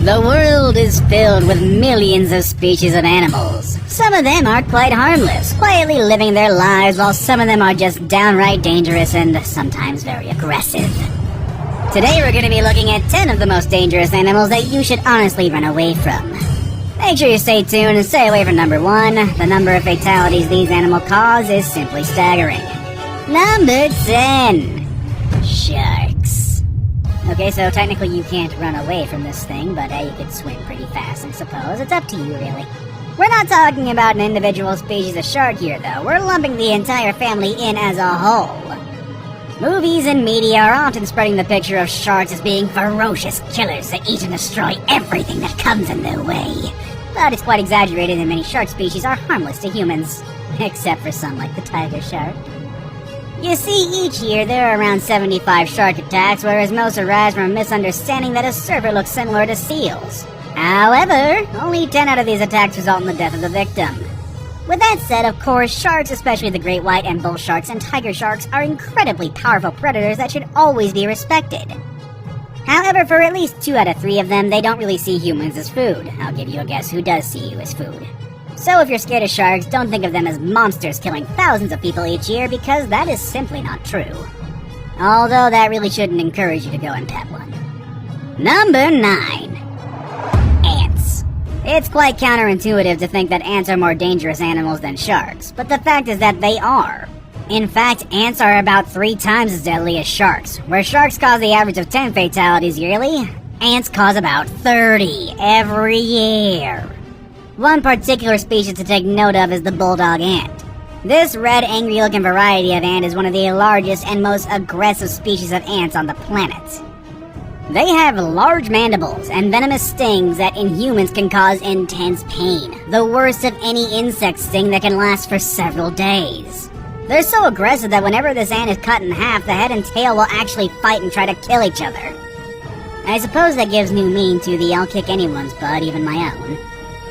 The world is filled with millions of species of animals. Some of them are quite harmless, quietly living their lives, while some of them are just downright dangerous and sometimes very aggressive. Today we're going to be looking at 10 of the most dangerous animals that you should honestly run away from. Make sure you stay tuned and stay away from number 1. The number of fatalities these animals cause is simply staggering. Number 10. Sharks. Okay, so technically you can't run away from this thing, but you could swim pretty fast, I suppose. It's up to you, really. We're not talking about an individual species of shark here, though. We're lumping the entire family in as a whole. Movies and media are often spreading the picture of sharks as being ferocious killers that eat and destroy everything that comes in their way. But it's quite exaggerated, and many shark species are harmless to humans, except for some like the tiger shark. You see, each year there are around 75 shark attacks, whereas most arise from a misunderstanding that a surfer looks similar to seals. However, only 10 out of these attacks result in the death of the victim. With that said, of course, sharks, especially the great white and bull sharks and tiger sharks, are incredibly powerful predators that should always be respected. However, for at least 2 out of 3 of them, they don't really see humans as food. I'll give you a guess who does see you as food. So if you're scared of sharks, don't think of them as monsters killing thousands of people each year, because that is simply not true. Although that really shouldn't encourage you to go and pet one. Number 9. Ants. It's quite counterintuitive to think that ants are more dangerous animals than sharks, but the fact is that they are. In fact, ants are about 3 times as deadly as sharks. Where sharks cause the average of 10 fatalities yearly, ants cause about 30 every year. One particular species to take note of is the bulldog ant. This red, angry-looking variety of ant is one of the largest and most aggressive species of ants on the planet. They have large mandibles and venomous stings that in humans can cause intense pain, the worst of any insect sting that can last for several days. They're so aggressive that whenever this ant is cut in half, the head and tail will actually fight and try to kill each other. I suppose that gives new meaning to the I'll kick anyone's butt, even my own.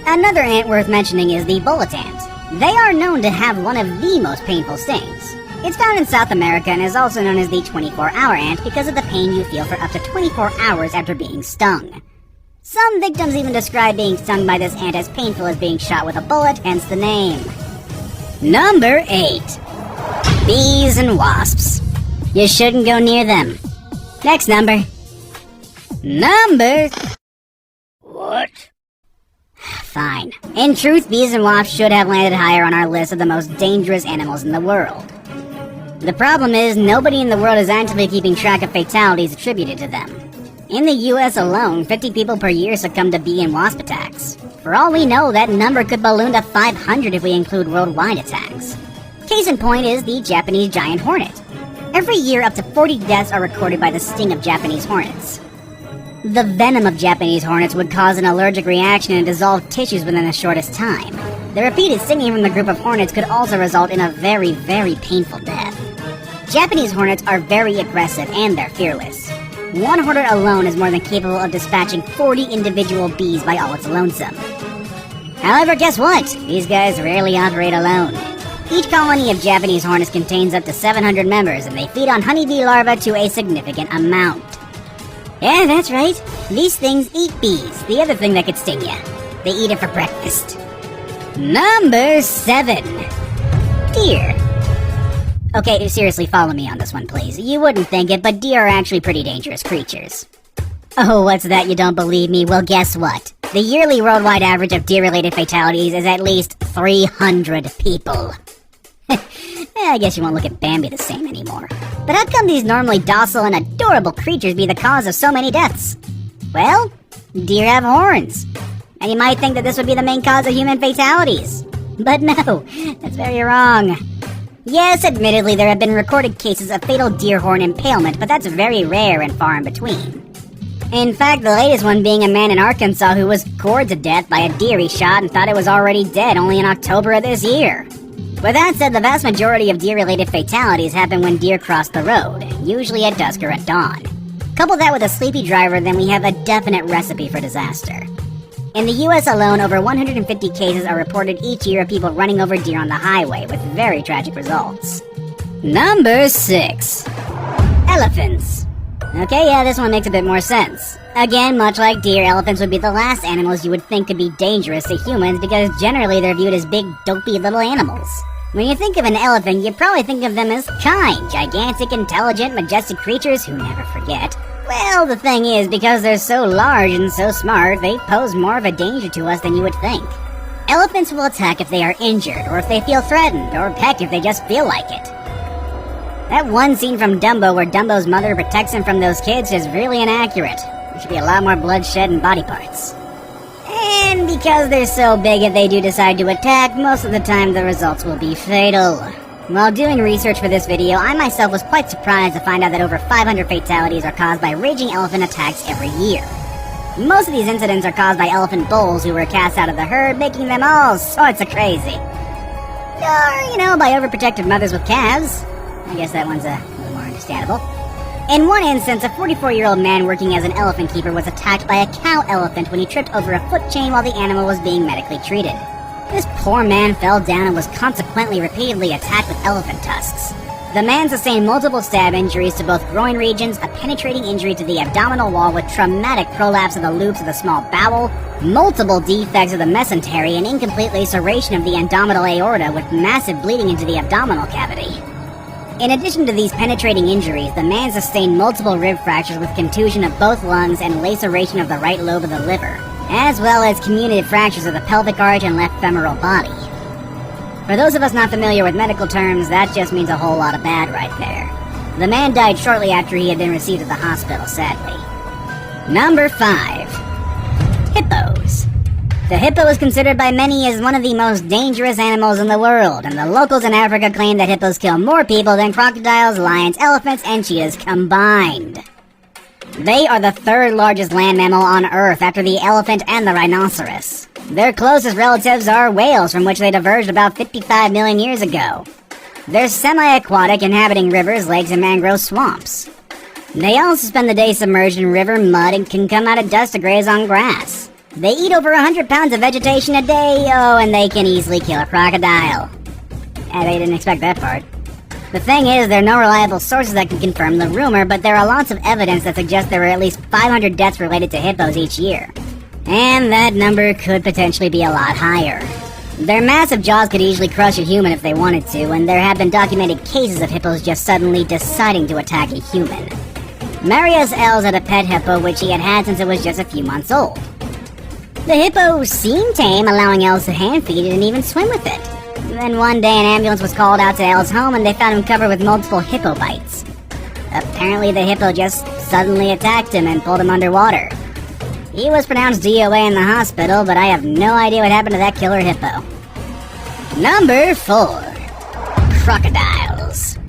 Another ant worth mentioning is the bullet ant. They are known to have one of the most painful stings. It's found in South America and is also known as the 24-hour ant because of the pain you feel for up to 24 hours after being stung. Some victims even describe being stung by this ant as painful as being shot with a bullet, hence the name. Number 8. Bees and wasps. You shouldn't go near them. Next number. Number... What? Fine. In truth, bees and wasps should have landed higher on our list of the most dangerous animals in the world. The problem is, nobody in the world is actively keeping track of fatalities attributed to them. In the US alone, 50 people per year succumb to bee and wasp attacks. For all we know, that number could balloon to 500 if we include worldwide attacks. Case in point is the Japanese giant hornet. Every year, up to 40 deaths are recorded by the sting of Japanese hornets. The venom of Japanese hornets would cause an allergic reaction and dissolve tissues within the shortest time. The repeated stinging from the group of hornets could also result in a very, very painful death. Japanese hornets are very aggressive and they're fearless. One hornet alone is more than capable of dispatching 40 individual bees by all its lonesome. However, guess what? These guys rarely operate alone. Each colony of Japanese hornets contains up to 700 members, and they feed on honeybee larvae to a significant amount. Yeah, that's right. These things eat bees, the other thing that could sting you. They eat it for breakfast. Number 7. Deer. Okay, seriously, follow me on this one, please. You wouldn't think it, but deer are actually pretty dangerous creatures. Oh, what's that? You don't believe me? Well, guess what? The yearly worldwide average of deer-related fatalities is at least 300 people. I guess you won't look at Bambi the same anymore. But how come these normally docile and adorable creatures be the cause of so many deaths? Well, deer have horns. And you might think that this would be the main cause of human fatalities. But no, that's very wrong. Yes, admittedly, there have been recorded cases of fatal deer horn impalement, but that's very rare and far in between. In fact, the latest one being a man in Arkansas who was gored to death by a deer he shot and thought it was already dead only in October of this year. With that said, the vast majority of deer-related fatalities happen when deer cross the road, usually at dusk or at dawn. Couple that with a sleepy driver, then we have a definite recipe for disaster. In the US alone, over 150 cases are reported each year of people running over deer on the highway, with very tragic results. Number 6. Elephants. Okay, yeah, this one makes a bit more sense. Again, much like deer, elephants would be the last animals you would think could be dangerous to humans because generally they're viewed as big, dopey little animals. When you think of an elephant, you probably think of them as kind, gigantic, intelligent, majestic creatures who never forget. Well, the thing is, because they're so large and so smart, they pose more of a danger to us than you would think. Elephants will attack if they are injured, or if they feel threatened, or peck if they just feel like it. That one scene from Dumbo where Dumbo's mother protects him from those kids is really inaccurate. There should be a lot more bloodshed and body parts. And because they're so big, if they do decide to attack, most of the time the results will be fatal. While doing research for this video, I myself was quite surprised to find out that over 500 fatalities are caused by raging elephant attacks every year. Most of these incidents are caused by elephant bulls who were cast out of the herd, making them all sorts of crazy. Or, by overprotective mothers with calves. I guess that one's a little more understandable. In one instance, a 44-year-old man working as an elephant keeper was attacked by a cow elephant when he tripped over a foot chain while the animal was being medically treated. This poor man fell down and was consequently repeatedly attacked with elephant tusks. The man sustained multiple stab injuries to both groin regions, a penetrating injury to the abdominal wall with traumatic prolapse of the loops of the small bowel, multiple defects of the mesentery, and incomplete laceration of the abdominal aorta with massive bleeding into the abdominal cavity. In addition to these penetrating injuries, the man sustained multiple rib fractures with contusion of both lungs and laceration of the right lobe of the liver, as well as comminuted fractures of the pelvic arch and left femoral body. For those of us not familiar with medical terms, that just means a whole lot of bad right there. The man died shortly after he had been received at the hospital, sadly. Number 5. Hippos. The hippo is considered by many as one of the most dangerous animals in the world, and the locals in Africa claim that hippos kill more people than crocodiles, lions, elephants, and cheetahs combined. They are the third largest land mammal on Earth after the elephant and the rhinoceros. Their closest relatives are whales, from which they diverged about 55 million years ago. They're semi-aquatic, inhabiting rivers, lakes, and mangrove swamps. They also spend the day submerged in river mud and can come out at dusk to graze on grass. They eat over 100 pounds of vegetation a day, and they can easily kill a crocodile. They didn't expect that part. The thing is, there are no reliable sources that can confirm the rumor, but there are lots of evidence that suggests there are at least 500 deaths related to hippos each year. And that number could potentially be a lot higher. Their massive jaws could easily crush a human if they wanted to, and there have been documented cases of hippos just suddenly deciding to attack a human. Marius Els had a pet hippo which he had had since it was just a few months old. The hippo seemed tame, allowing Els to hand feed it and even swim with it. Then one day an ambulance was called out to Els' home and they found him covered with multiple hippo bites. Apparently the hippo just suddenly attacked him and pulled him underwater. He was pronounced DOA in the hospital, but I have no idea what happened to that killer hippo. Number 4. Crocodiles.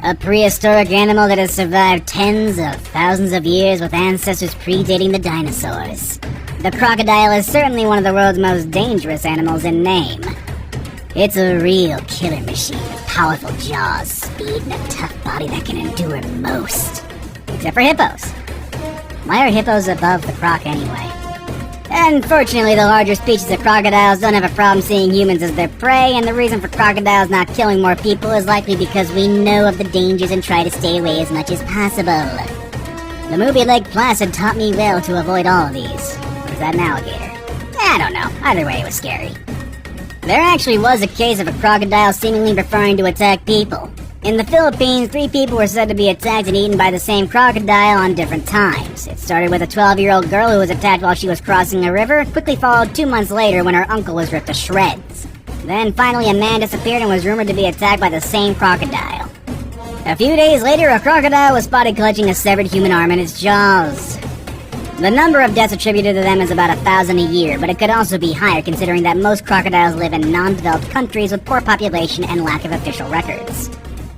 A prehistoric animal that has survived tens of thousands of years with ancestors predating the dinosaurs. The crocodile is certainly one of the world's most dangerous animals in name. It's a real killer machine with powerful jaws, speed, and a tough body that can endure most. Except for hippos. Why are hippos above the croc anyway? Unfortunately, the larger species of crocodiles don't have a problem seeing humans as their prey, and the reason for crocodiles not killing more people is likely because we know of the dangers and try to stay away as much as possible. The movie Lake Placid taught me well to avoid all of these. Or is that an alligator? I don't know. Either way, it was scary. There actually was a case of a crocodile seemingly preferring to attack people. In the Philippines, 3 people were said to be attacked and eaten by the same crocodile on different times. It started with a 12-year-old girl who was attacked while she was crossing a river, quickly followed 2 months later when her uncle was ripped to shreds. Then finally a man disappeared and was rumored to be attacked by the same crocodile. A few days later, a crocodile was spotted clutching a severed human arm in its jaws. The number of deaths attributed to them is about 1,000 a year, but it could also be higher considering that most crocodiles live in non-developed countries with poor population and lack of official records.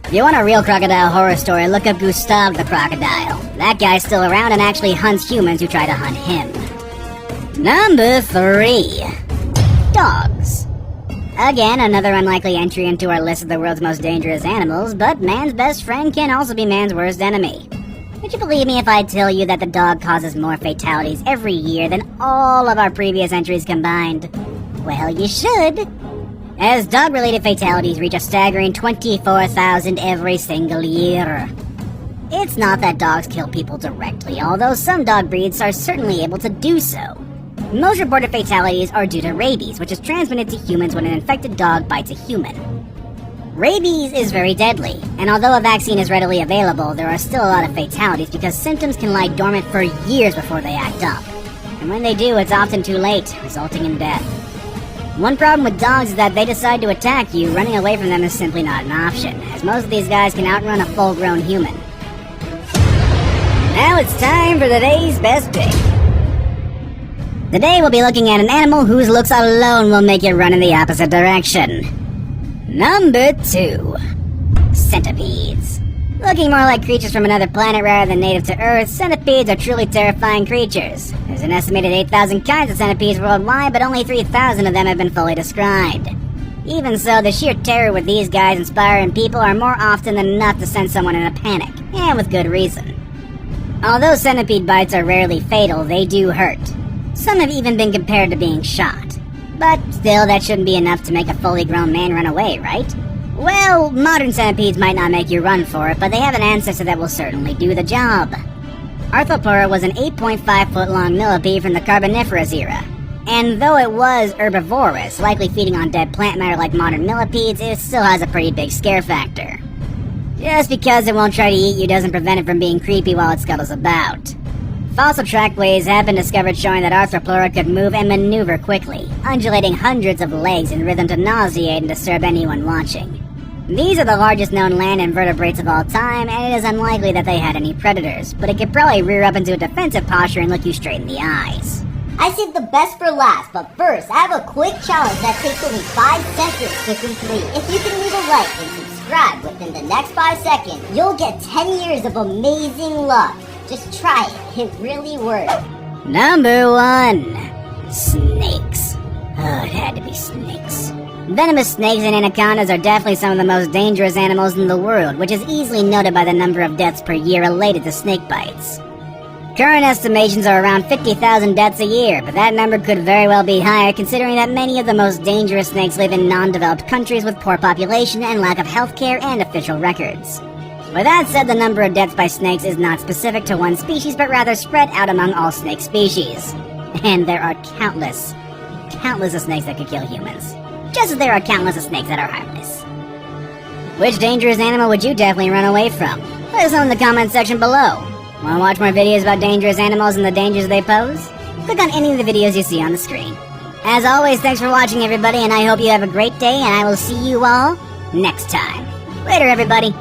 If you want a real crocodile horror story, look up Gustave the crocodile. That guy's still around and actually hunts humans who try to hunt him. Number 3. Dogs. Again, another unlikely entry into our list of the world's most dangerous animals, but man's best friend can also be man's worst enemy. Would you believe me if I tell you that the dog causes more fatalities every year than all of our previous entries combined? Well, you should. As dog-related fatalities reach a staggering 24,000 every single year. It's not that dogs kill people directly, although some dog breeds are certainly able to do so. Most reported fatalities are due to rabies, which is transmitted to humans when an infected dog bites a human. Rabies is very deadly, and although a vaccine is readily available, there are still a lot of fatalities because symptoms can lie dormant for years before they act up. And when they do, it's often too late, resulting in death. One problem with dogs is that they decide to attack you. Running away from them is simply not an option, as most of these guys can outrun a full-grown human. Now it's time for today's best pick. Today we'll be looking at an animal whose looks alone will make you run in the opposite direction. Number 2. Centipedes. Looking more like creatures from another planet rather than native to Earth, centipedes are truly terrifying creatures. There's an estimated 8,000 kinds of centipedes worldwide, but only 3,000 of them have been fully described. Even so, the sheer terror with these guys inspiring people are more often than not to send someone in a panic, and with good reason. Although centipede bites are rarely fatal, they do hurt. Some have even been compared to being shot. But still, that shouldn't be enough to make a fully grown man run away, right? Well, modern centipedes might not make you run for it, but they have an ancestor that will certainly do the job. Arthroplura was an 8.5-foot-long millipede from the Carboniferous era. And though it was herbivorous, likely feeding on dead plant matter like modern millipedes, it still has a pretty big scare factor. Just because it won't try to eat you doesn't prevent it from being creepy while it scuttles about. Fossil trackways have been discovered showing that Arthroplura could move and maneuver quickly, undulating hundreds of legs in rhythm to nauseate and disturb anyone watching. These are the largest known land invertebrates of all time, and it is unlikely that they had any predators, but it could probably rear up into a defensive posture and look you straight in the eyes. I saved the best for last, but first, I have a quick challenge that takes only 5 seconds to complete. If you can leave a like and subscribe within the next 5 seconds, you'll get 10 years of amazing luck. Just try it. It really works. Number 1. Snakes. Oh, it had to be snakes. Venomous snakes and anacondas are definitely some of the most dangerous animals in the world, which is easily noted by the number of deaths per year related to snake bites. Current estimations are around 50,000 deaths a year, but that number could very well be higher considering that many of the most dangerous snakes live in non-developed countries with poor population and lack of healthcare and official records. With that said, the number of deaths by snakes is not specific to one species, but rather spread out among all snake species. And there are countless of snakes that could kill humans. Just as there are countless of snakes that are harmless. Which dangerous animal would you definitely run away from? Let us know in the comment section below. Want to watch more videos about dangerous animals and the dangers they pose? Click on any of the videos you see on the screen. As always, thanks for watching everybody, and I hope you have a great day, and I will see you all next time. Later everybody!